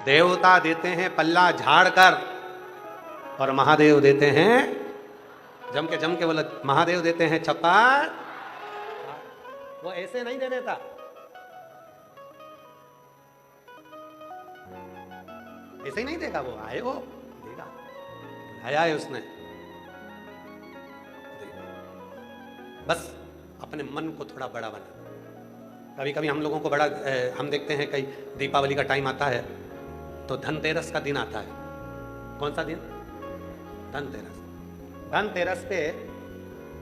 देवता देते हैं पल्ला झाड़ कर, और महादेव देते हैं जम के बोला, महादेव देते हैं छप्पर। वो ऐसे नहीं दे देता, ऐसे ही नहीं देगा, वो आए वो देगा, बुलाया है उसने, बस अपने मन को थोड़ा बड़ा बना। कभी कभी हम लोगों को बड़ा हम देखते हैं, कई दीपावली का टाइम आता है तो धनतेरस का दिन आता है। कौन सा दिन? धनतेरस। धनतेरस पे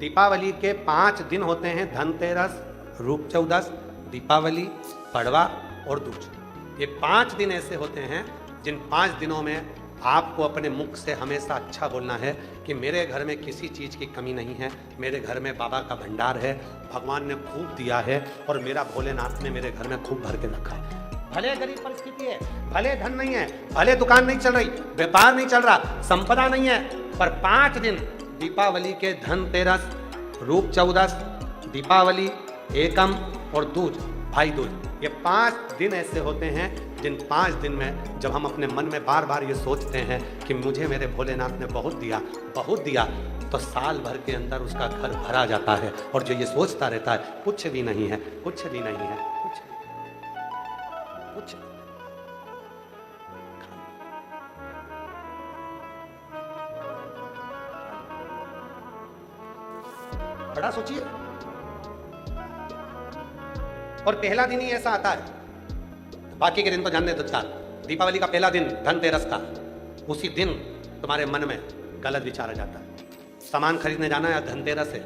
दीपावली के 5 दिन होते हैं, धनतेरस, रूप चौदस, दीपावली, पड़वा और दूज। ये 5 दिन ऐसे होते हैं जिन 5 दिनों में आपको अपने मुख से हमेशा अच्छा बोलना है कि मेरे घर में किसी चीज़ की कमी नहीं है, मेरे घर में बाबा का भंडार है, भगवान ने खूब दिया है और मेरा भोलेनाथ ने मेरे घर में खूब भर के रखा है। भले गरीब परिस्थिति है, भले धन नहीं है, भले दुकान नहीं चल रही, व्यापार नहीं चल रहा, संपदा नहीं है, पर 5 दिन दीपावली के धनतेरस, रूप चौदस, दीपावली, एकम और दूज, भाई दूज, ये 5 दिन ऐसे होते हैं जिन 5 दिन में जब हम अपने मन में बार बार ये सोचते हैं कि मुझे मेरे भोलेनाथ ने बहुत दिया, तो साल भर के अंदर उसका घर भरा जाता है। और जो ये सोचता रहता है कुछ भी नहीं है, कुछ भी नहीं है, कुछ बड़ा सोचिए। और पहला दिन ही ऐसा आता है, बाकी के दिन तो जानने दो 4। दीपावली का पहला दिन धनतेरस का, उसी दिन तुम्हारे मन में गलत विचार आ जाता है, सामान खरीदने जाना है धनतेरस से,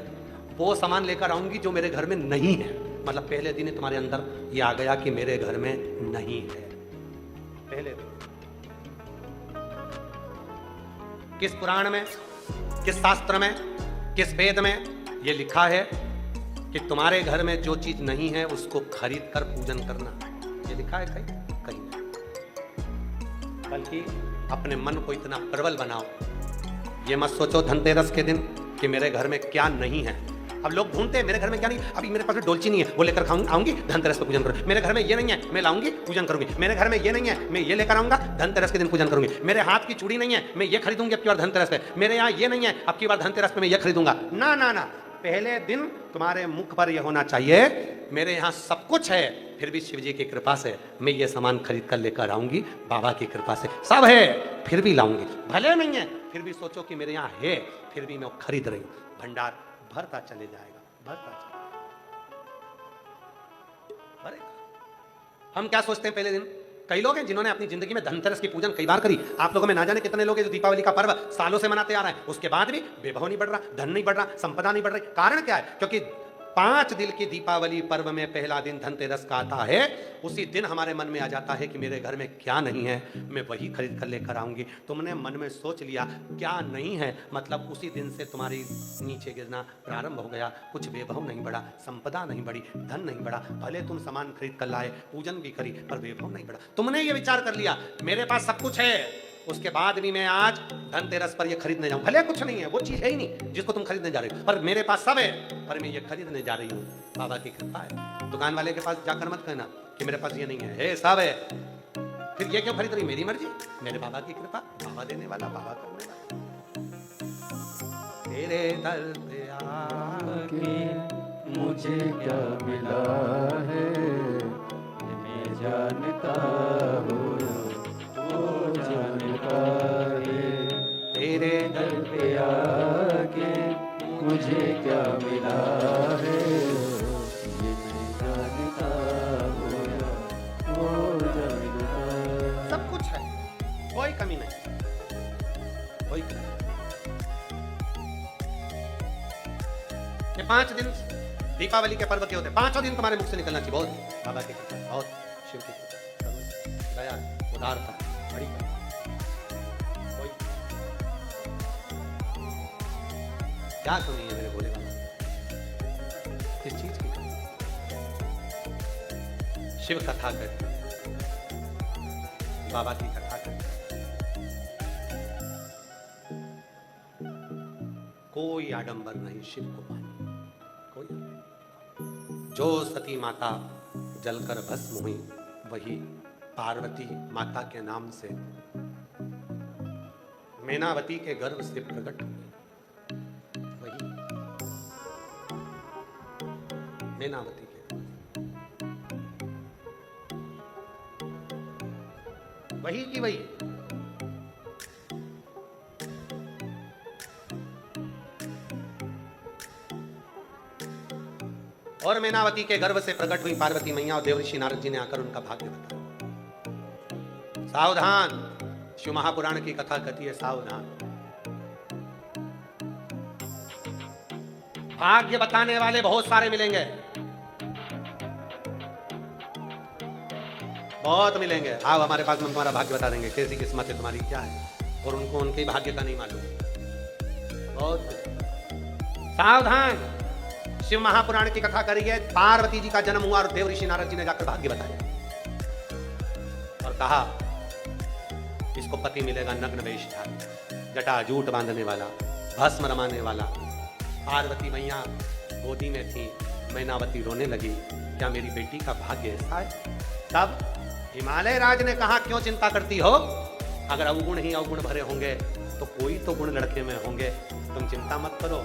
वो सामान लेकर आऊंगी जो मेरे घर में नहीं है। मतलब पहले दिन ही तुम्हारे अंदर ये आ गया कि मेरे घर में नहीं है। पहले दिन किस पुराण में, किस शास्त्र में, किस वेद में ये लिखा है कि तुम्हारे घर में जो चीज नहीं है उसको खरीद कर पूजन करना? ये लिखा है कहीं नहीं। बल्कि अपने मन को इतना प्रबल बनाओ, ये मत सोचो धनतेरस के दिन कि मेरे घर में क्या नहीं है। अब लोग ढूंढते हैं मेरे घर में क्या नहीं, अभी मेरे पास डोलची नहीं है, वो लेकर आऊंगी धनतेरस पे पूजन करूंगी। मेरे घर में ये नहीं है, मैं लाऊंगी पूजन करूंगी। मेरे घर में ये नहीं है, मैं ये लेकर आऊंगा धनतेरस के दिन पूजन करूंगी। मेरे हाथ की चूड़ी नहीं है, मैं ये खरीदूंगी अब की बार धनतेरस पे। मेरे यहाँ ये नहीं है, अब की बार धनतेरस पे मैं ये खरीदूंगा। ना ना ना, पहले दिन तुम्हारे मुख पर यह होना चाहिए मेरे यहाँ सब कुछ है, फिर भी शिव जी की कृपा से मैं ये सामान खरीद कर लेकर आऊंगी, बाबा की कृपा से सब है फिर भी लाऊंगी। भले नहीं है फिर भी सोचो कि मेरे यहाँ है, फिर भी मैं खरीद रही हूँ। भंडार भरता चले जाएगा, भरता चलेगा। हम क्या सोचते हैं पहले दिन? कई लोग हैं जिन्होंने अपनी जिंदगी में धनतेरस की पूजन कई बार करी। आप लोगों में ना जाने कितने लोग हैं जो दीपावली का पर्व सालों से मनाते आ रहे हैं, उसके बाद भी वैभव नहीं बढ़ रहा, धन नहीं बढ़ रहा, संपदा नहीं बढ़ रही। कारण क्या है? क्योंकि 5 दिन की दीपावली पर्व में पहला दिन धनतेरस का आता है, उसी दिन हमारे मन में आ जाता है कि मेरे घर में क्या नहीं है, मैं वही खरीद कर लेकर आऊंगी। तुमने मन में सोच लिया क्या नहीं है, मतलब उसी दिन से तुम्हारी नीचे गिरना प्रारंभ हो गया। कुछ वैभव नहीं बढ़ा, संपदा नहीं बढ़ी, धन नहीं बढ़ा। भले तुम सामान खरीद कर लाए, पूजन भी करी, पर वैभव नहीं बढ़ा। तुमने ये विचार कर लिया मेरे पास सब कुछ है, उसके बाद भी मैं आज धनतेरस पर ये खरीदने जाऊं। भले कुछ नहीं है, वो चीज है ही नहीं जिसको तुम खरीदने जा रहे हो, पर मेरे पास सब है, पर मैं ये खरीदने जा रही हूँ। बाबा की कृपा है। दुकान वाले के पास जाकर मत कहना कि मेरे पास ये नहीं है, सब है। फिर ये क्यों खरीद रही? मेरी मर्जी, मेरे बाबा की कृपा, बाबा देने वाला, बाबा करने वाला। तेरे दर पे आके मुझे क्या मिला है, मैं जानता हूँ वो जानता है। तेरे दर पे आके मुझे क्या मिला है, ये मैं जानता हूँ वो जानता है। सब कुछ है, कोई कमी नहीं, कोई कमी नहीं। ये 5 दिन दीपावली के पर्व के होते हैं। 5 दिन तुम्हारे मुख से निकलना चाहिए बहुत बाबा की कृपा, बहुत शिव की कृपा, दया, उदारता, बड़ी कृपा। कोई क्या कमी है मेरे भोले बाबा? किस चीज की कमी? शिव कथा करते, बाबा की कथा करते, कोई आडंबर नहीं शिव को पाने, कोई। जो सती माता जलकर भस्म हुई वही पार्वती माता के नाम से मैनावती के गर्भ से प्रकट हुई। वही मैनावती के, वही की वही। और मैनावती के गर्भ से प्रकट हुई पार्वती मैया और देवऋषि नारद जी ने आकर उनका भाग्य बताया। सावधान, शिव महापुराण की कथा कहती है सावधान। भाग्य बताने वाले बहुत सारे मिलेंगे, बहुत मिलेंगे। आओ हमारे पास, हम तुम्हारा भाग्य बता देंगे, कैसी किस्मत है तुम्हारी, क्या है। और उनको उनके भाग्य का नहीं मालूम। बहुत सावधान। शिव महापुराण की कथा करी है, पार्वती जी का जन्म हुआ और देवऋषि नारद जी ने जाकर भाग्य बताया और कहा इसको पति मिलेगा नग्न वेशधारी, जटा जूट बांधने वाला, भस्म रमाने वाला। पार्वती मैया गोदी में थी, मैनावती रोने लगी, क्या मेरी बेटी का भाग्य ऐसा है। तब हिमालय राज ने कहा क्यों चिंता करती हो, अगर अवगुण ही अवगुण भरे होंगे तो कोई तो गुण लड़के में होंगे, तुम चिंता मत करो।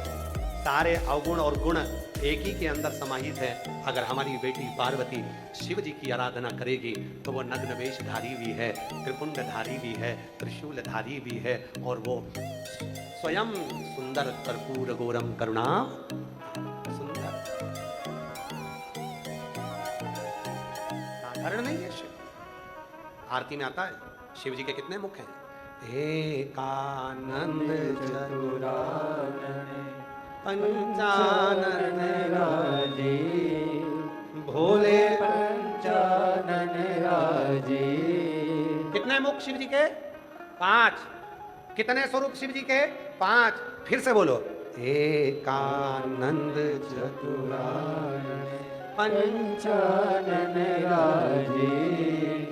सारे अवगुण और गुण एक ही के अंदर समाहित है। अगर हमारी बेटी पार्वती शिव जी की आराधना करेगी तो वो नग्न वेशधारी भी है, त्रिपुंडधारी भी है, त्रिशूलधारी भी है, और वो स्वयं सुंदर कर्पूर गौरम करुणा सुंदर। साधारण नहीं है शिव। आरती में आता है शिव जी के कितने मुख हैं। एकानंद चतुरानन पंचानन राजे, भोले पंचानन राजे। कितने मुख शिव जी के? 5। कितने स्वरूप शिव जी के? 5। फिर से बोलो, एकानंद चतुरानन पंचानन राजे।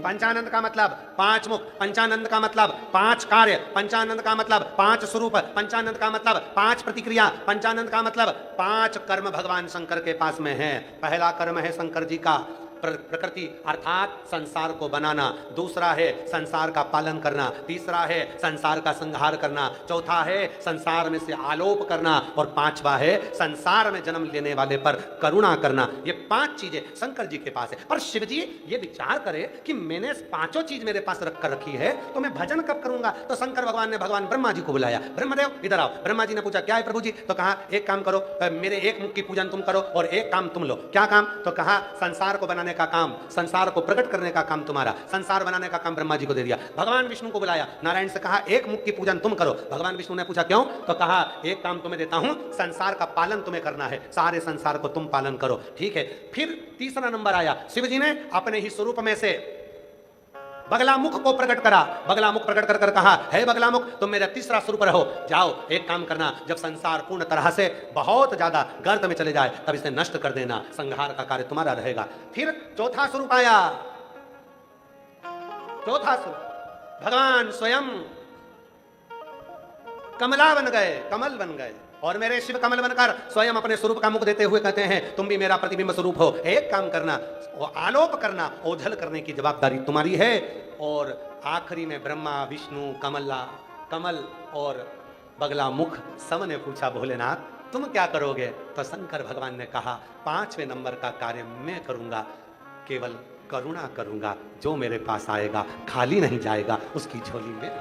पंचानंद का मतलब 5 मुख, पंचानंद का मतलब 5 कार्य, पंचानंद का मतलब 5 स्वरूप, पंचानंद का मतलब 5 प्रतिक्रिया, पंचानंद का मतलब 5 कर्म भगवान शंकर के पास में है। पहला कर्म है शंकर जी का प्रकृति अर्थात संसार को बनाना, दूसरा है संसार का पालन करना, तीसरा है संसार का संहार करना, चौथा है संसार में से आलोप करना, और 5वां है संसार में जन्म लेने वाले पर करुणा करना। ये 5 चीजें शंकर जी के पास है। पर शिव जी ये विचार करे कि मैंने 5 चीज मेरे पास रख कर रखी है तो मैं भजन कब करूंगा। तो शंकर भगवान ने भगवान ब्रह्मा जी को बुलाया, ब्रह्मदेव इधर आओ। ब्रह्मा जी ने पूछा क्या है प्रभु जी। तो कहा एक काम करो, मेरे एक मुख की पूजन तुम करो और एक काम तुम लो। क्या काम? तो कहा संसार को बनाने का काम, संसार को प्रकट करने का काम तुम्हारा, संसार बनाने का काम ब्रह्मा जी को दे दिया। भगवान विष्णु को बुलाया, नारायण से कहा एक मुख की पूजन तुम करो। भगवान विष्णु ने पूछा क्यों? तो कहा एक काम तुम्हें देता हूं, संसार का पालन तुम्हें करना है, सारे संसार को तुम पालन करो। ठीक है। फिर तीसरा नंबर आया, शिव जी ने अपने ही स्वरूप में से बगला मुख को प्रकट करा। बगला मुख प्रकट कर कहा है बगला मुख तुम मेरा तीसरा स्वरूप रहो, जाओ एक काम करना, जब संसार पूर्ण तरह से बहुत ज्यादा गर्त में चले जाए तब इसे नष्ट कर देना, संहार का कार्य तुम्हारा रहेगा। फिर चौथा स्वरूप आया, चौथा स्वरूप भगवान स्वयं कमला बन गए, कमल बन गए, और मेरे शिव कमल बनकर स्वयं अपने स्वरूप का मुख देते हुए कहते हैं तुम भी मेरा प्रतिबिंब स्वरूप हो, एक काम करना, वो आलोप करना, ओझल करने की जवाबदारी तुम्हारी है। और आखिरी में ब्रह्मा विष्णु कमल और बगला मुख सब ने पूछा भोलेनाथ तुम क्या करोगे। तो शंकर भगवान ने कहा 5वें नंबर का कार्य मैं करूंगा, केवल करुणा करूंगा, जो मेरे पास आएगा खाली नहीं जाएगा, उसकी झोली में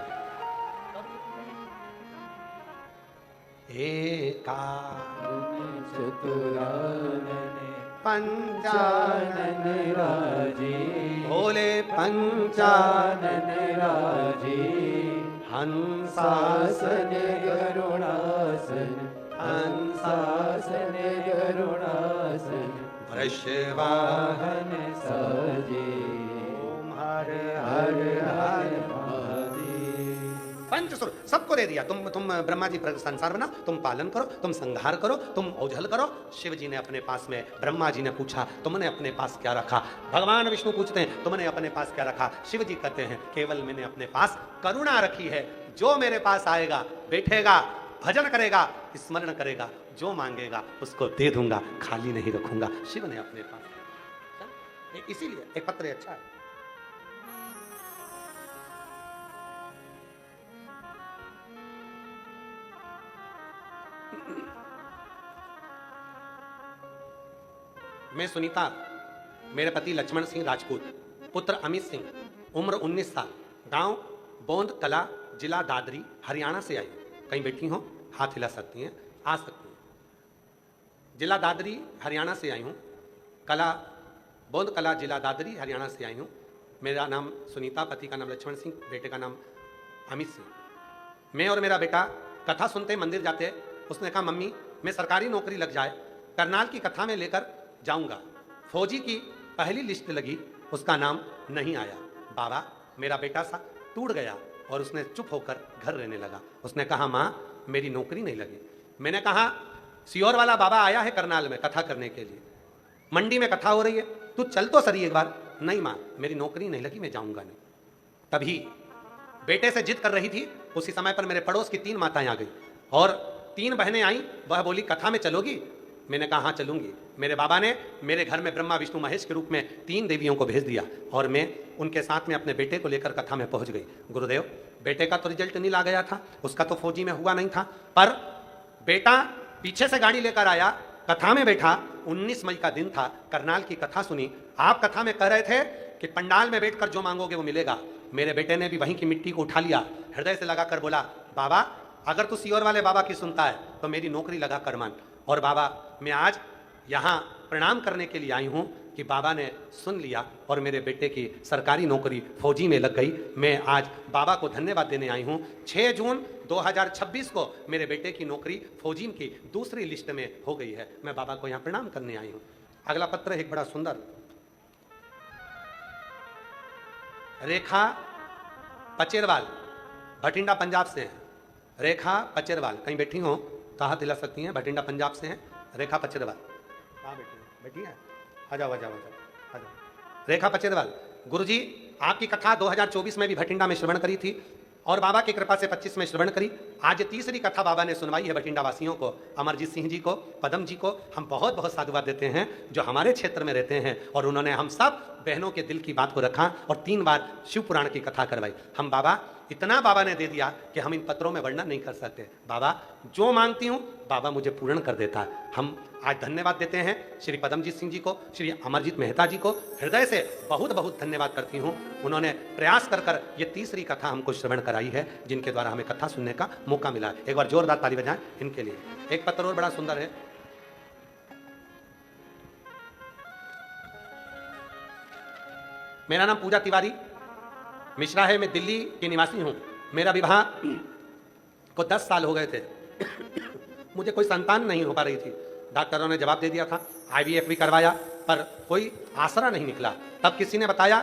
चतुरानन पंचानन राजे, भोले पंचानन राजे। हंसासन करुणासन, हंसासन करुणासन, वृषवाहन साजे। ओम हर हर हर हर हर। महादेव। पंचस्वर सबको दे दिया, तुम ब्रह्मा जी संसार बनाओ, तुम पालन करो, तुम संहार करो, तुम ओझल करो। शिव जी ने अपने पास में, ब्रह्मा जी ने पूछा तुमने अपने पास क्या रखा। भगवान विष्णु पूछते हैं तुमने अपने पास क्या रखा। शिव जी कहते हैं केवल मैंने अपने पास करुणा रखी है, जो मेरे पास आएगा बैठेगा भजन करेगा स्मरण करेगा, जो मांगेगा उसको दे दूंगा, खाली नहीं रखूंगा। शिव ने अपने पास, इसीलिए एक पत्र अच्छा है, मैं सुनीता, मेरे पति लक्ष्मण सिंह राजपूत, पुत्र अमित सिंह, उम्र 19 साल, गांव बोंद कला, जिला दादरी, हरियाणा से आई हूं। कहीं बैठी हो, हाथ हिला सकती हैं, आ सकती हैं। जिला दादरी, हरियाणा से आई हूं। कला बोंद कला, जिला दादरी, हरियाणा से आई हूं। मेरा नाम सुनीता, पति का नाम लक्ष्मण सिंह, बेटे का नाम अमित सिंह। मैं और मेरा बेटा कथा सुनते मंदिर जाते। उसने कहा मम्मी मैं सरकारी नौकरी लग जाए, करनाल की कथा में लेकर जाऊंगा। फौजी की पहली लिस्ट लगी, उसका नाम नहीं आया। बाबा, मेरा बेटा सा टूट गया और उसने चुप होकर घर रहने लगा। उसने कहा माँ मेरी नौकरी नहीं लगी। मैंने कहा सियोर वाला बाबा आया है करनाल में कथा करने के लिए, मंडी में कथा हो रही है, तू चल तो सही एक बार। नहीं माँ मेरी नौकरी नहीं लगी, मैं जाऊंगा नहीं। तभी बेटे से जिद कर रही थी, उसी समय पर मेरे पड़ोस की 3 माताएं आ गई और 3 बहनें आई। वह बोली कथा में चलोगी? मैंने कहा हाँ चलूंगी। मेरे बाबा ने मेरे घर में ब्रह्मा विष्णु महेश के रूप में 3 देवियों को भेज दिया और मैं उनके साथ में अपने बेटे को लेकर कथा में पहुंच गई। गुरुदेव, बेटे का तो रिजल्ट नहीं ला गया था, उसका तो फौजी में हुआ नहीं था, पर बेटा पीछे से गाड़ी लेकर आया, कथा में बैठा। 19 मई का दिन था, करनाल की कथा सुनी। आप कथा में कह रहे थे कि पंडाल में बैठकर जो मांगोगे वो मिलेगा। मेरे बेटे ने भी वहीं की मिट्टी को उठा लिया, हृदय से लगाकर बोला बाबा अगर तू सियोर वाले बाबा की सुनता है तो मेरी नौकरी लगा कर मान। और बाबा मैं आज यहाँ प्रणाम करने के लिए आई हूँ कि बाबा ने सुन लिया और मेरे बेटे की सरकारी नौकरी फौजी में लग गई। मैं आज बाबा को धन्यवाद देने आई हूँ। 6 जून 2026 को मेरे बेटे की नौकरी फौजी की दूसरी लिस्ट में हो गई है। मैं बाबा को यहाँ प्रणाम करने आई हूँ। अगला पत्र एक बड़ा सुंदर, रेखा पचेरवाल, भटिंडा पंजाब से है। रेखा पचेरवाल, कहीं बैठी हो तो हाथ दिला सकती हैं। भटिंडा पंजाब से हैं रेखा पचेरवाल। कहाँ बैठी है? बैठी है, आ जाओ आ जाओ आ जाओ आ जाओ। रेखा पचेरवाल, गुरुजी आपकी कथा 2024 में भी भटिंडा में श्रवण करी थी और बाबा की कृपा से 25 में श्रवण करी। आज ये तीसरी कथा बाबा ने सुनवाई है भटिंडा वासियों को, अमरजीत सिंह जी को, पदम जी को। हम बहुत बहुत साधुवाद देते हैं जो हमारे क्षेत्र में रहते हैं और उन्होंने हम सब बहनों के दिल की बात को रखा और 3 बार शिव पुराण की कथा करवाई। हम बाबा इतना बाबा ने दे दिया कि हम इन पत्रों में वर्णन नहीं कर सकते। बाबा जो मांगती हूँ बाबा मुझे पूर्ण कर देता है। हम आज धन्यवाद देते हैं श्री पदमजीत सिंह जी को, श्री अमरजीत मेहता जी को हृदय से बहुत बहुत धन्यवाद करती हूँ। उन्होंने प्रयास कर कर ये तीसरी कथा हमको श्रवण कराई है, जिनके द्वारा हमें कथा सुनने का मौका मिला है। एक बार जोरदार ताली बजाएं इनके लिए। एक पत्र और बड़ा सुंदर है। मेरा नाम पूजा तिवारी मिश्रा है, मैं दिल्ली की निवासी हूँ। मेरा विवाह को 10 साल हो गए थे। मुझे कोई संतान नहीं हो पा रही थी। डॉक्टरों ने जवाब दे दिया था, IVF भी करवाया पर कोई आसरा नहीं निकला। तब किसी ने बताया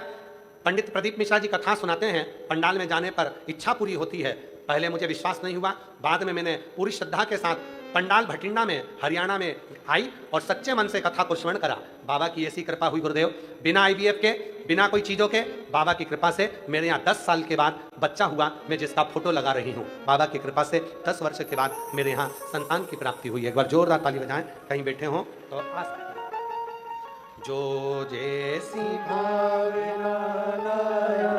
पंडित प्रदीप मिश्रा जी कथा सुनाते हैं, पंडाल में जाने पर इच्छा पूरी होती है। पहले मुझे विश्वास नहीं हुआ, बाद में मैंने पूरी श्रद्धा के साथ पंडाल भटिंडा में हरियाणा में आई और सच्चे मन से कथा को श्रवण करा। बाबा की ऐसी कृपा हुई गुरुदेव, बिना IVF के, बिना कोई चीज़ों के, बाबा की कृपा से मेरे यहाँ 10 साल के बाद बच्चा हुआ, मैं जिसका फोटो लगा रही हूँ। बाबा की कृपा से 10 वर्ष के बाद मेरे यहाँ संतान की प्राप्ति हुई। एक बार जोरदार ताली बजाएं, कहीं बैठे हों तो आ सकते हैं। जो जैसी भावना लाया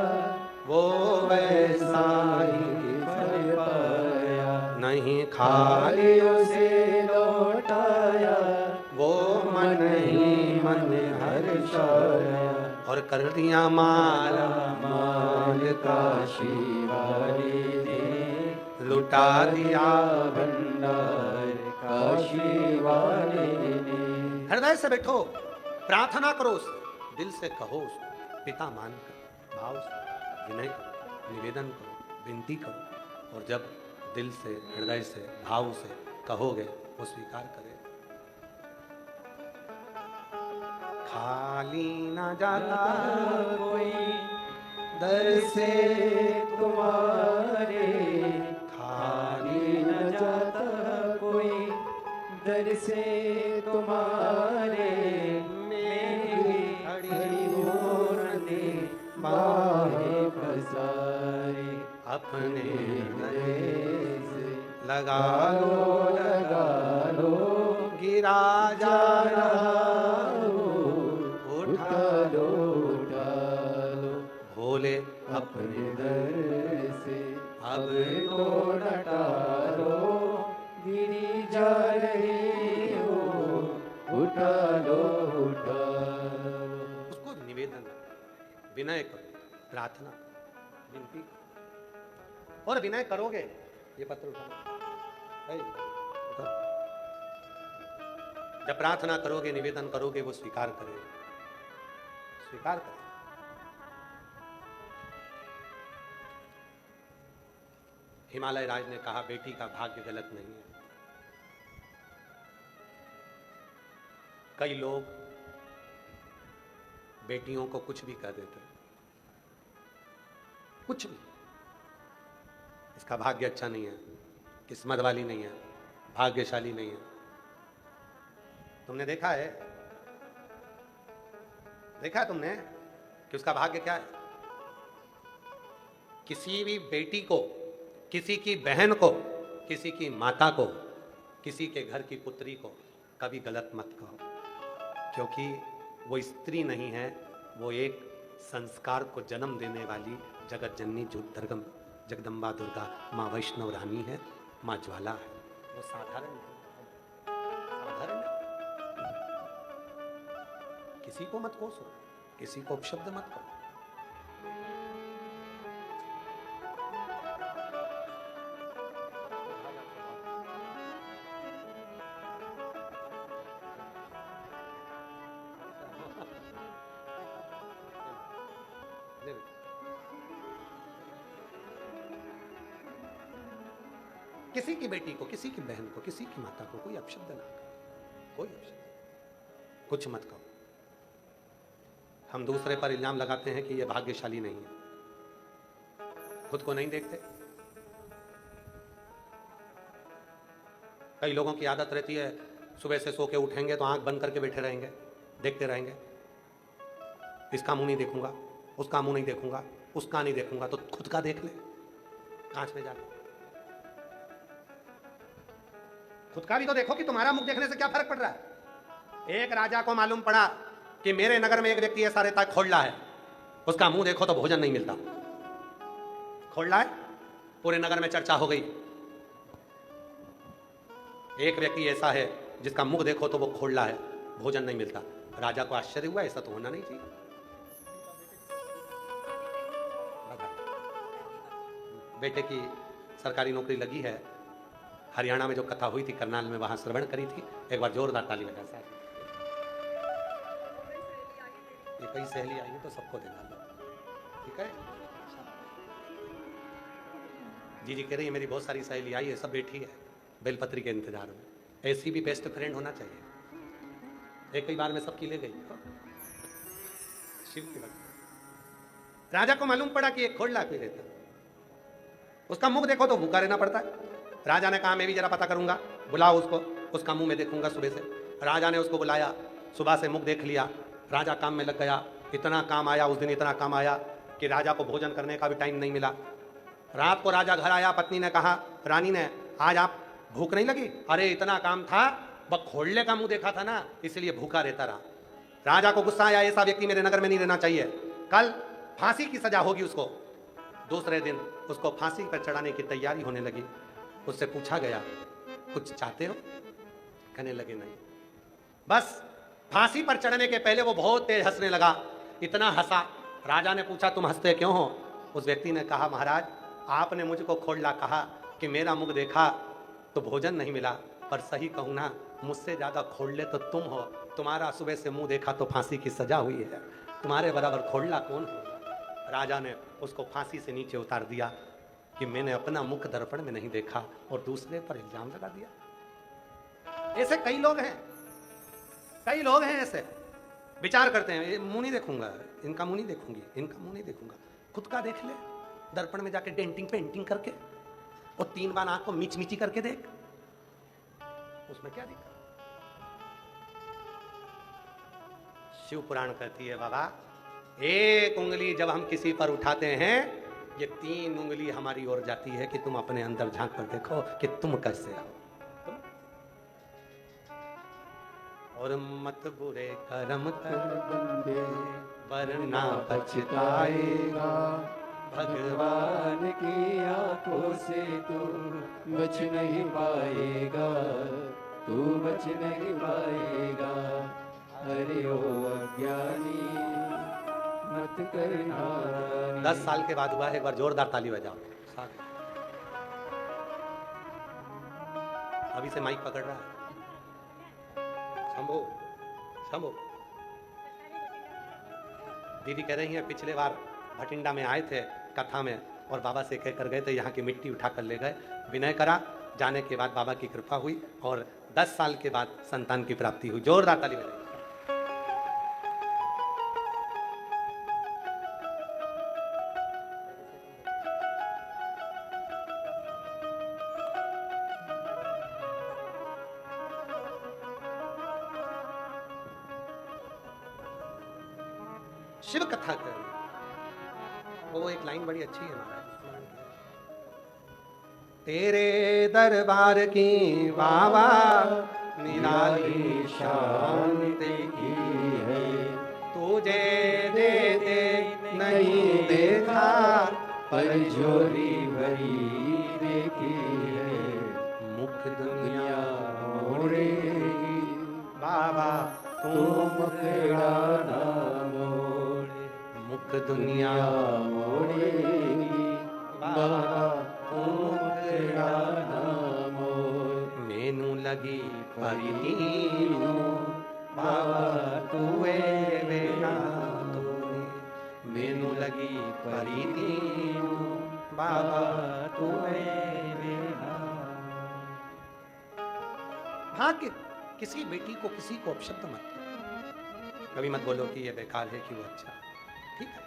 वो वैसा ही फल पाया, नहीं खाली खाली उसे लौटाया, वो मन ही मन हर्षाया। और कर दिया माला माल काशी वाले ने लुटा दिया। भंडार काशी वाले ने। हृदय से बैठो, प्रार्थना करो उससे, दिल से कहो उसको, पिता मान कर, भाव से विनय करो, निवेदन करो, विनती करो। और जब दिल से, हृदय से, भाव से कहोगे वो स्वीकार करे। खाली न जाता कोई दर से तुम्हारे, खाली न जाता कोई दर से तुम्हारे। मेरी खड़ी हो न दे बाहें पसारे, अपने हृदय से लगा लगा लो, गिरा जा रहा उठा लो उठा लो। भोले अपने दर से अब तो हटा लो, गिरी जा रही हो, उठा लो उठा लो। उसको निवेदन, विनय करो, प्रार्थना, विनती करो। और विनय करोगे, ये पत्र उठाओ, उठाओ। जब प्रार्थना करोगे, निवेदन करोगे, वो स्वीकार करेगा, स्वीकार करेगा। हिमालय राज ने कहा, बेटी का भाग्य गलत नहीं है। कई लोग बेटियों को कुछ भी कह देते, कुछ भी, इसका भाग्य अच्छा नहीं है, किस्मत वाली नहीं है, भाग्यशाली नहीं है। तुमने देखा है, देखा तुमने कि उसका भाग्य क्या है? किसी भी बेटी को, किसी की बहन को, किसी की माता को, किसी के घर की पुत्री को कभी गलत मत कहो, क्योंकि वो स्त्री नहीं है, वो एक संस्कार को जन्म देने वाली जगत जननी जो जगदम्बा दुर्गा माँ वैष्णव रानी है, माँ ज्वाला है। वो साधारण नहीं, साधारण नहीं। किसी को मत कोसो, किसी को अपशब्द मत करो। किसी की बेटी को, किसी की बहन को, किसी की माता को कोई अपशब्द ना करो, कोई अपशब्द, कुछ मत कहो। हम दूसरे पर इल्जाम लगाते हैं कि यह भाग्यशाली नहीं है, खुद को नहीं देखते। कई लोगों की आदत रहती है, सुबह से सो के उठेंगे तो आंख बंद करके बैठे रहेंगे, देखते रहेंगे, इसका मुंह नहीं देखूंगा, उसका मुंह नहीं देखूंगा, उसका नहीं देखूंगा, तो खुद का देख ले कांच में जाकर। खुद का भी तो देखो कि तुम्हारा मुख देखने से क्या फर्क पड़ रहा है। एक राजा को मालूम पड़ा कि मेरे नगर में एक व्यक्ति ऐसा रहता है, खोलना है, उसका मुंह देखो तो भोजन नहीं मिलता। खोलना है, पूरे नगर में चर्चा हो गई। एक व्यक्ति ऐसा है जिसका मुख देखो तो वो खोलना है, भोजन नहीं मिलता। राजा को आश्चर्य हुआ, ऐसा तो होना नहीं चाहिए। बेटे की सरकारी नौकरी लगी है, हरियाणा में जो कथा हुई थी करनाल में, वहां श्रवण करी थी। एक बार जोरदार ताली लगा साहब। ये कई सहेली आई है तो सबको देना लो, ठीक है। जी कह रही है, मेरी बहुत सारी सहेली आई है, सब बैठी है बेलपत्री के इंतजार में। ऐसी भी बेस्ट फ्रेंड होना चाहिए। एक ही बार में सबकी ले गई। शिव की भक्ति। राजा को मालूम पड़ा कि एक खोलना कोई रहता, उसका मुख देखो तो भूखा रहना पड़ता है। राजा ने कहा मैं भी जरा पता करूंगा, बुलाओ उसको, उसका मुंह में देखूंगा सुबह से। राजा ने उसको बुलाया, सुबह से मुख देख लिया। राजा काम में लग गया। इतना काम आया उस दिन, इतना काम आया कि राजा को भोजन करने का भी टाइम नहीं मिला। रात को राजा घर आया, पत्नी ने कहा, रानी ने, आज आप भूख नहीं लगी? अरे इतना काम था, बस खोलने का मुंह देखा था ना, इसलिए भूखा रहता रहा। राजा को गुस्सा आया, ऐसा व्यक्ति मेरे नगर में नहीं रहना चाहिए, कल फांसी की सजा होगी उसको। दूसरे दिन उसको फांसी पर चढ़ाने की तैयारी होने लगी। उससे पूछा गया, कुछ चाहते हो? कहने लगे नहीं। बस फांसी पर चढ़ने के पहले वो बहुत तेज हंसने लगा, इतना हंसा। राजा ने पूछा, तुम हंसते क्यों हो? उस व्यक्ति ने कहा, महाराज आपने मुझको खोलना कहा कि मेरा मुख देखा तो भोजन नहीं मिला, पर सही कहूँ ना, मुझसे ज्यादा खोलले तो तुम हो। तुम्हारा सुबह से मुंह देखा तो फांसी की सजा हुई है, तुम्हारे बराबर खोलना कौन हो? राजा ने उसको फांसी से नीचे उतार दिया कि मैंने अपना मुख दर्पण में नहीं देखा और दूसरे पर इल्जाम लगा दिया। ऐसे कई लोग हैं, कई लोग हैं ऐसे विचार करते हैं, ये मुंह नहीं देखूंगा, इनका मुंह नहीं देखूंगी, इनका मुंह नहीं देखूंगा। खुद का देख ले, दर्पण में जाके डेंटिंग पेंटिंग करके, और 3 बार आंख को मीच मीची करके देख, उसमें क्या दिक्कत? शिव पुराण कहती है, बाबा एक उंगली जब हम किसी पर उठाते हैं, ये 3 उंगली हमारी ओर जाती है कि तुम अपने अंदर झांक कर देखो कि तुम कैसे हो। और मत बुरे कर्म कर बंदे वरना पछताएगा, भगवान की आंखों से तू बच नहीं पाएगा, तू बच नहीं पाएगा। अरे ओ अज्ञानी मत करना। 10 साल के बाद हुआ है, एक बार जोरदार ताली बजाओ। अभी से माइक पकड़ रहा है। शंभो शंभो। दीदी कह रही हैं पिछले बार भटिंडा में आए थे कथा में और बाबा से कहकर गए थे, यहाँ की मिट्टी उठा कर ले गए, विनय करा, जाने के बाद बाबा की कृपा हुई और 10 साल के बाद संतान की प्राप्ति हुई। जोरदार ताली बजाइए। शिव कथा कर, वो एक लाइन बड़ी अच्छी है महाराज। तेरे दरबार की बाबा निराली शांति की है, तुझे देते नहीं देखा पर झोली भरी देखी है। मुख दुनिया मोड़ेगी बाबा तू तुम मुखड़ा ना मोड़, मुख दुनिया मोड़ेगी बाबा तू मुखड़ा ना मोड़। मेनू लगी परिनीनु बाबा तुए बेना तूने, मेनू लगी परिनीनु बाबा तुए बेना। हाँ कि किसी बेटी को किसी को अपशब्द मत करो, कभी मत बोलो कि ये बेकार है कि वो अच्छा, ठीक है।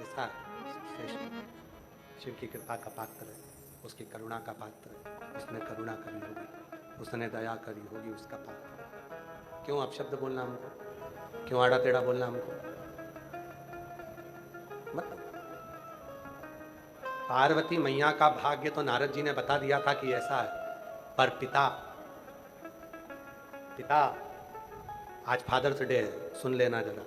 ऐसा है शिव की कृपा का पात्र है, उसकी करुणा का पात्र है, उसने करुणा करी होगी, उसने दया करी होगी, उसका पात्र है। क्यों अपशब्द बोलना हमको, क्यों आड़ा टेढ़ा बोलना हमको, मतलब पार्वती मैया का भाग्य तो नारद जी ने बता दिया था कि ऐसा है, पर पिता आज फादर्स डे है, सुन लेना जरा।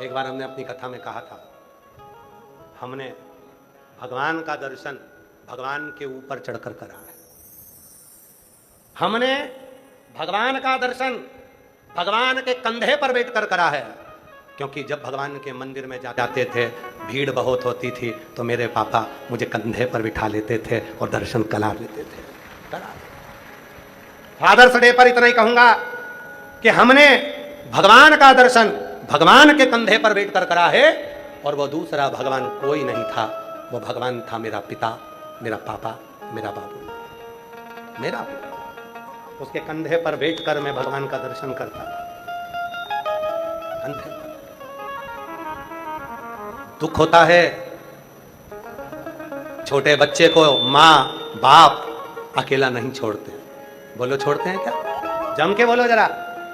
एक बार हमने अपनी कथा में कहा था, हमने भगवान का दर्शन भगवान के ऊपर चढ़कर करा है। हमने भगवान का दर्शन भगवान के कंधे पर बैठकर करा है, क्योंकि जब भगवान के मंदिर में जाते थे भीड़ बहुत होती थी तो मेरे पापा मुझे कंधे पर बिठा लेते थे और दर्शन करा लेते थे। फादर्स डे पर इतना ही कहूंगा कि हमने भगवान का दर्शन भगवान के कंधे पर बैठकर करा है, और वो दूसरा भगवान कोई नहीं था, वो भगवान था मेरा पिता, मेरा पापा, मेरा बाबू, मेरा पिता। उसके कंधे पर बैठकर मैं भगवान का दर्शन करता था, कंधे पर। दुख होता है छोटे बच्चे को माँ बाप अकेला नहीं छोड़ते। बोलो छोड़ते हैं क्या? जम के बोलो जरा।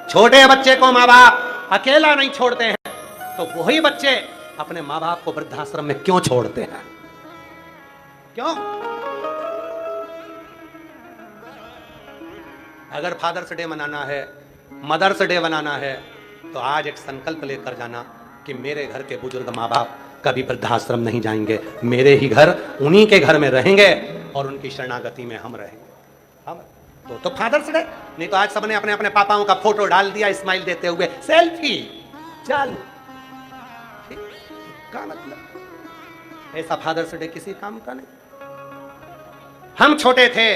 छोटे बच्चे को माँ बाप अकेला नहीं छोड़ते हैं, तो वही बच्चे अपने माँ बाप को वृद्धाश्रम में क्यों छोड़ते हैं? क्यों? अगर फादर्स डे मनाना है, मदर्स डे मनाना है, तो आज एक संकल्प लेकर जाना कि मेरे घर के बुजुर्ग माँ बाप कभी वृद्धाश्रम नहीं जाएंगे, मेरे ही घर, उन्हीं के घर में रहेंगे और उनकी शरणागति में हम रहेंगे। हम तो फादर्स डे नहीं तो आज सबने अपने अपने पापाओं का फोटो डाल दिया स्माइल देते हुए, सेल्फी चल, क्या मतलब? ऐसा फादर्स डे किसी काम का नहीं। हम छोटे थे,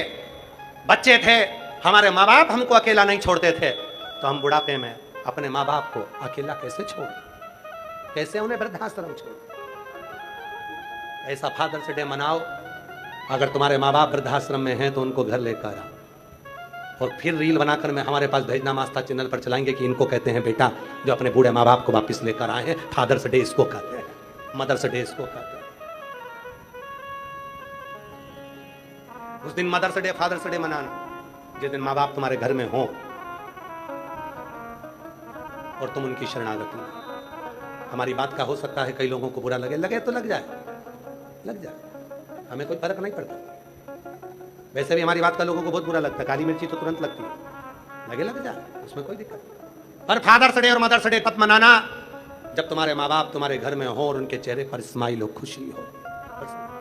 बच्चे थे, हमारे माँ बाप हमको अकेला नहीं छोड़ते थे, तो हम बुढ़ापे में अपने माँ बाप को अकेला कैसे छोड़, कैसे उन्हें वृद्धाश्रम छोड़? ऐसा फादर्स डे मनाओ। अगर तुम्हारे माँ बाप वृद्धाश्रम में हैं तो उनको घर लेकर आओ, और फिर रील बनाकर मैं हमारे पास भेजना मास्ता चैनल पर चलाएंगे कि इनको कहते हैं बेटा जो अपने बूढ़े माँ बाप को वापस लेकर आए हैं। फादर्स डे इसको कहते हैं, मदर्स डे इसको कहते हैं। उस दिन मदर्स डे फादर्स डे मनाना जिस दिन माँ बाप तुम्हारे घर में हो और तुम उनकी शरणागति में। हमारी बात का हो सकता है कई लोगों को बुरा लगे, लगे तो लग जाए, लग जाए, हमें कोई फर्क नहीं पड़ता। वैसे भी हमारी बात का लोगों को बहुत बुरा लगता है, काली मिर्ची तो तुरंत लगती है, लगे लग जाए, उसमें कोई दिक्कत नहीं। पर फादर्स डे और मदर्स डे कब मनाना? जब तुम्हारे माँ बाप तुम्हारे घर में हो और उनके चेहरे पर स्माइल हो, खुशी हो। बस